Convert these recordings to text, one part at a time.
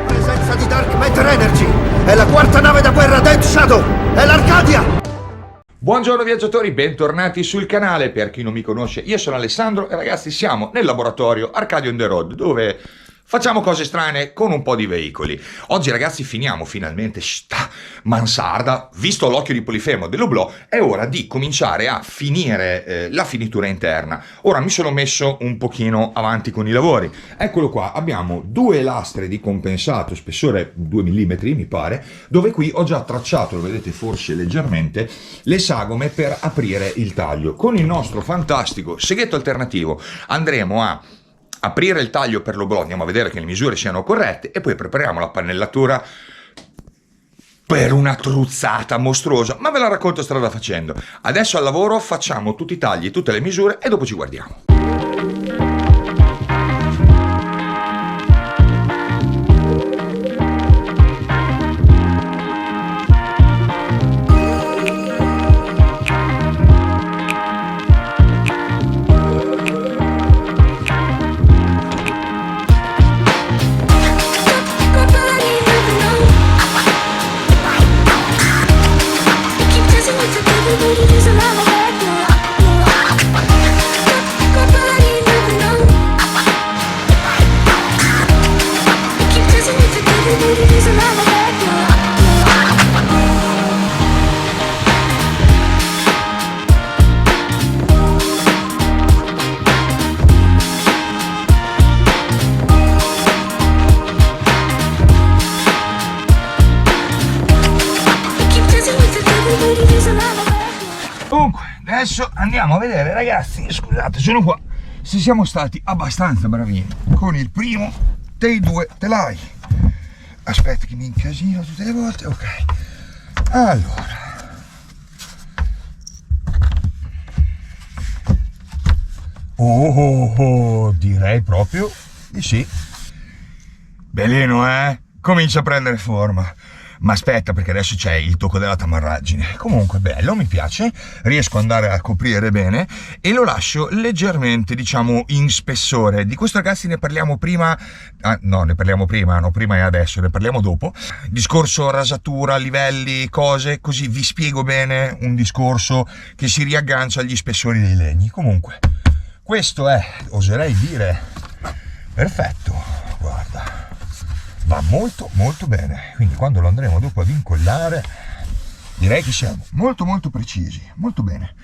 Presenza di Dark Matter Energy! È la quarta nave da guerra Dead Shadow! È l'Arcadia! Buongiorno viaggiatori, bentornati sul canale. Per chi non mi conosce, io sono Alessandro e ragazzi siamo nel laboratorio Arcadia on the Road, dove facciamo cose strane con un po' di veicoli. Oggi ragazzi finiamo finalmente sta mansarda, visto l'occhio di Polifemo dell'Hublot, è ora di cominciare a finire la finitura interna. Ora mi sono messo un pochino avanti con i lavori. Eccolo qua, abbiamo due lastre di compensato, spessore 2 mm mi pare, dove qui ho già tracciato, lo vedete forse leggermente, le sagome per aprire il taglio. Con il nostro fantastico seghetto alternativo andremo a aprire il taglio per l'Hublot, andiamo a vedere che le misure siano corrette e poi prepariamo la pannellatura per una truzzata mostruosa, ma ve la racconto strada facendo. Adesso al lavoro facciamo tutti i tagli, tutte le misure e dopo ci guardiamo. Comunque, adesso andiamo a vedere ragazzi, scusate, sono qua, se siamo stati abbastanza bravini con il primo dei due telai. Aspetta che mi incasino tutte le volte, ok. Allora, direi proprio di sì. Bellino, comincia a prendere forma. Ma aspetta, perché adesso c'è il tocco della tamarraggine. Comunque bello, mi piace, riesco ad andare a coprire bene e lo lascio leggermente, diciamo, in spessore. Di questo ragazzi ne parliamo prima, ne parliamo dopo. Discorso rasatura, livelli, cose, così vi spiego bene un discorso che si riaggancia agli spessori dei legni. Comunque, questo è, oserei dire, perfetto, guarda. Va molto molto bene, quindi quando lo andremo dopo ad incollare direi che siamo molto molto precisi, molto bene.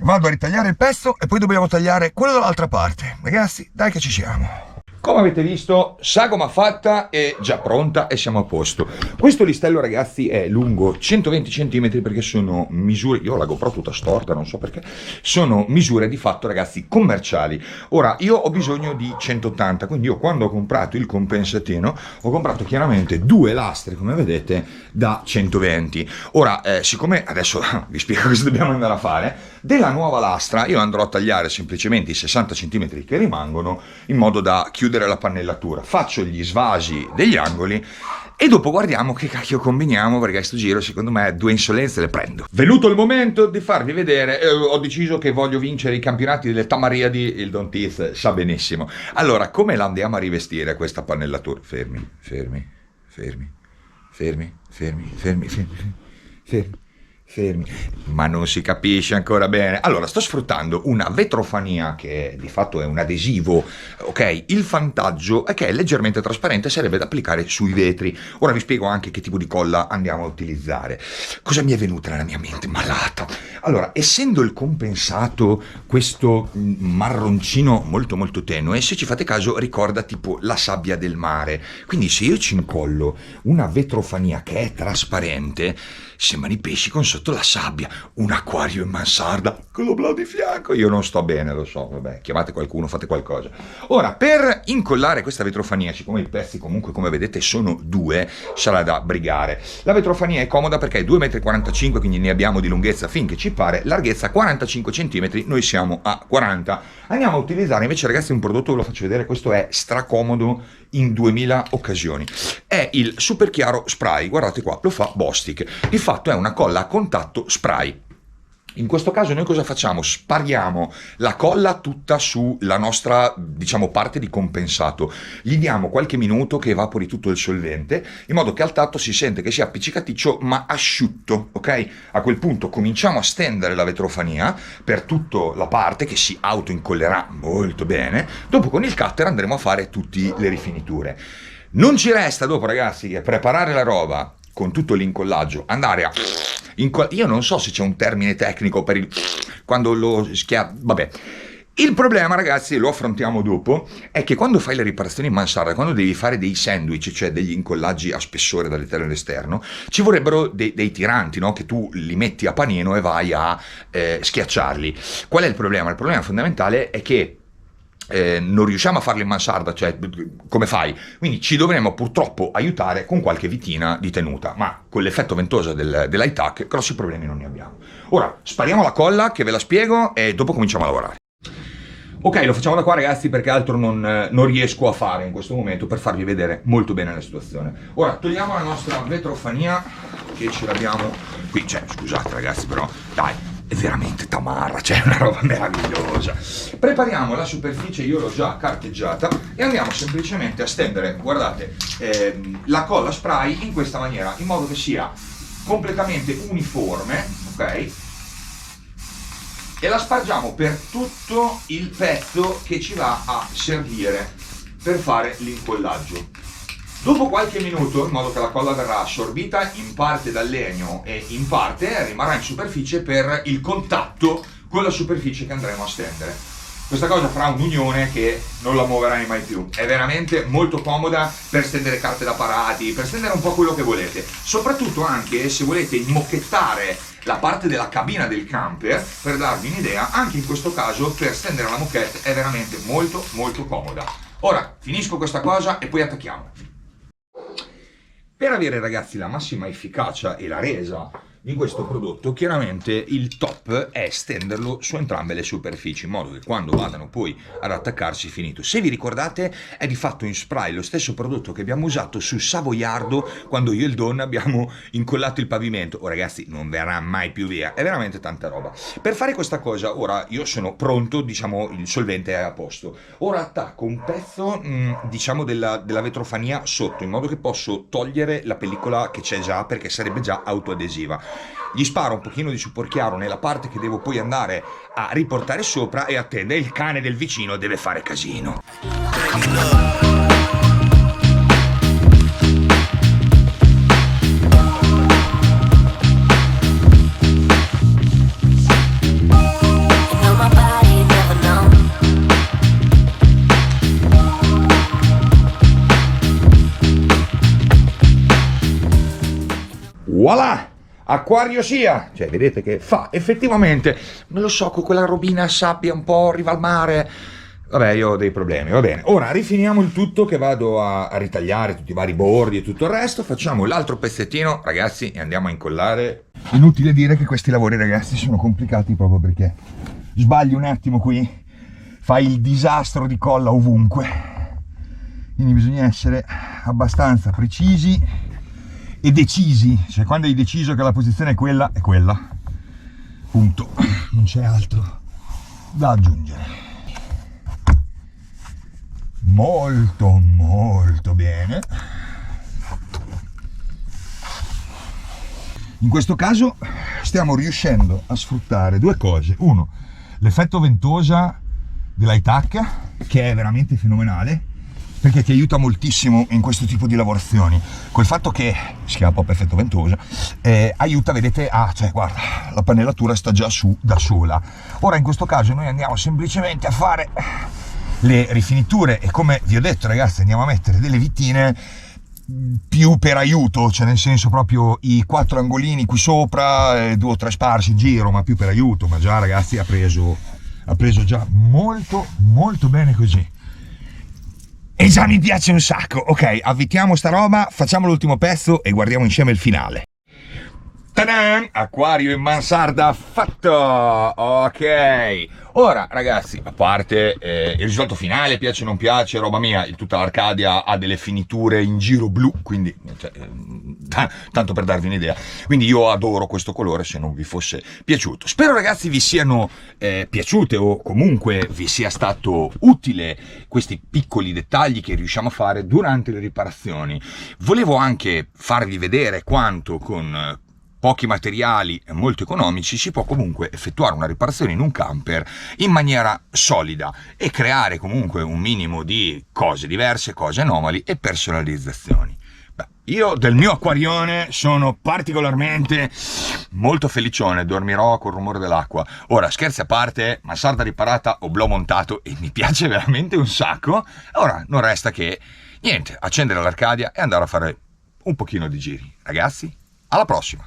Vado a ritagliare il pezzo e poi dobbiamo tagliare quello dall'altra parte. Ragazzi, dai che ci siamo. Come avete visto, sagoma fatta e già pronta e siamo a posto. Questo listello ragazzi è lungo 120 cm perché sono misure, io ho la GoPro tutta storta, non so perché, sono misure di fatto ragazzi commerciali. Ora io ho bisogno di 180, quindi io quando ho comprato il compensatino ho comprato chiaramente due lastre come vedete da 120. Ora siccome adesso vi spiego cosa dobbiamo andare a fare, della nuova lastra io andrò a tagliare semplicemente i 60 cm che rimangono in modo da chiudere la pannellatura, faccio gli svasi degli angoli e dopo guardiamo che cacchio combiniamo, perché sto giro secondo me due insolenze le prendo. Venuto il momento di farvi vedere, ho deciso che voglio vincere i campionati delle Tamariadi, il Don Teeth sa benissimo. Allora, come la andiamo a rivestire questa pannellatura? Fermi. Ma non si capisce ancora bene. Allora, sto sfruttando una vetrofania che di fatto è un adesivo, ok? Il vantaggio è che è leggermente trasparente, serve da applicare sui vetri. Ora vi spiego anche che tipo di colla andiamo a utilizzare. Cosa mi è venuta nella mia mente malata? Allora, essendo il compensato questo marroncino molto molto tenue, se ci fate caso ricorda tipo la sabbia del mare. Quindi se io ci incollo una vetrofania che è trasparente, sembrano i pesci con sotto la sabbia, un acquario in mansarda con lo blu di fianco. Io non sto bene, lo so, vabbè, chiamate qualcuno, fate qualcosa. Ora, per incollare questa vetrofania, siccome i pezzi comunque come vedete sono due, sarà da brigare. La vetrofania è comoda perché è 2,45 m, quindi ne abbiamo di lunghezza finché ci pare, larghezza 45 cm, noi siamo a 40. Andiamo a utilizzare invece ragazzi un prodotto, ve lo faccio vedere, questo è stracomodo in 2000 occasioni. È il super chiaro spray, guardate qua, lo fa Bostik. Di fatto è una colla a contatto spray. In questo caso noi cosa facciamo? Spariamo la colla tutta sulla nostra, diciamo, parte di compensato. Gli diamo qualche minuto che evapori tutto il solvente, in modo che al tatto si sente che sia appiccicaticcio ma asciutto, ok? A quel punto cominciamo a stendere la vetrofania per tutta la parte che si autoincollerà molto bene. Dopo con il cutter andremo a fare tutte le rifiniture. Non ci resta dopo, ragazzi, che preparare la roba con tutto l'incollaggio, andare a... Io non so se c'è un termine tecnico per il... quando lo vabbè. Il problema, ragazzi, lo affrontiamo dopo, è che quando fai le riparazioni in mansarda, quando devi fare dei sandwich, cioè degli incollaggi a spessore dall'interno all'esterno, ci vorrebbero dei tiranti, no? Che tu li metti a panino e vai a schiacciarli. Qual è il problema? Il problema fondamentale è che non riusciamo a farlo in mansarda, cioè come fai? Quindi ci dovremo purtroppo aiutare con qualche vitina di tenuta, ma con l'effetto ventosa dell'Itac grossi problemi non ne abbiamo. Ora spariamo la colla che ve la spiego e dopo cominciamo a lavorare. Ok, lo facciamo da qua, ragazzi, perché altro non riesco a fare in questo momento per farvi vedere molto bene la situazione. Ora togliamo la nostra vetrofania che ce l'abbiamo qui, cioè scusate ragazzi, però dai, è veramente tamarra, cioè è una roba meravigliosa. Prepariamo la superficie, io l'ho già carteggiata, e andiamo semplicemente a stendere, guardate, la colla spray in questa maniera, in modo che sia completamente uniforme, ok? E la spargiamo per tutto il pezzo che ci va a servire per fare l'incollaggio. Dopo qualche minuto, in modo che la colla verrà assorbita in parte dal legno e in parte rimarrà in superficie per il contatto con la superficie che andremo a stendere. Questa cosa farà un'unione che non la muoverai mai più. È veramente molto comoda per stendere carte da parati, per stendere un po' quello che volete. Soprattutto anche se volete immocchettare la parte della cabina del camper, per darvi un'idea, anche in questo caso per stendere la moquette è veramente molto molto comoda. Ora finisco questa cosa e poi attacchiamo. Per avere, ragazzi, la massima efficacia e la resa di questo prodotto, chiaramente il top è stenderlo su entrambe le superfici, in modo che quando vadano poi ad attaccarsi finito. Se vi ricordate, è di fatto in spray lo stesso prodotto che abbiamo usato su Savoiardo quando io e il Don abbiamo incollato il pavimento. Oh ragazzi, non verrà mai più via, è veramente tanta roba. Per fare questa cosa, ora io sono pronto, diciamo, il solvente è a posto. Ora attacco un pezzo, diciamo, della vetrofania sotto, in modo che posso togliere la pellicola che c'è già, perché sarebbe già autoadesiva. Gli sparo un pochino di superchiaro nella parte che devo poi andare a riportare sopra e attende, il cane del vicino deve fare casino. Voilà! Acquario sia, cioè vedete che fa effettivamente, non lo so, con quella robina a sabbia un po' riva al mare. Vabbè, io ho dei problemi, va bene. Ora rifiniamo il tutto, che vado a ritagliare tutti i vari bordi e tutto il resto. Facciamo l'altro pezzettino, ragazzi, e andiamo a incollare. Inutile dire che questi lavori, ragazzi, sono complicati proprio perché sbagli un attimo qui, fai il disastro di colla ovunque. Quindi bisogna essere abbastanza precisi e decisi, cioè quando hai deciso che la posizione è quella, punto, non c'è altro da aggiungere. Molto molto bene. In questo caso stiamo riuscendo a sfruttare due cose: uno, l'effetto ventosa dell'Itac, che è veramente fenomenale, perché ti aiuta moltissimo in questo tipo di lavorazioni, col fatto che si chiama proprio effetto ventosa, aiuta, vedete, cioè guarda, la pannellatura sta già su da sola. Ora in questo caso noi andiamo semplicemente a fare le rifiniture e, come vi ho detto, ragazzi, andiamo a mettere delle vitine più per aiuto, cioè nel senso proprio i 4 angolini qui sopra, 2 o 3 sparsi in giro, ma più per aiuto. Ma già, ragazzi, ha preso già molto molto bene così. E già mi piace un sacco. Ok, avvitiamo sta roba, facciamo l'ultimo pezzo e guardiamo insieme il finale. Ta-dan! Acquario in mansarda fatto! Ok! Ora, ragazzi, a parte il risultato finale, piace o non piace, roba mia, tutta l'Arcadia ha delle finiture in giro blu, quindi, cioè, tanto per darvi un'idea. Quindi io adoro questo colore, se non vi fosse piaciuto. Spero, ragazzi, vi siano piaciute o comunque vi sia stato utile questi piccoli dettagli che riusciamo a fare durante le riparazioni. Volevo anche farvi vedere quanto con pochi materiali molto economici si può comunque effettuare una riparazione in un camper in maniera solida e creare comunque un minimo di cose diverse, cose anomali e personalizzazioni. Beh, io del mio acquarione sono particolarmente molto felicione, dormirò col rumore dell'acqua. Ora, scherzi a parte, mansarda riparata, oblò montato e mi piace veramente un sacco. Ora non resta che niente, accendere l'Arcadia e andare a fare un pochino di giri. Ragazzi, alla prossima!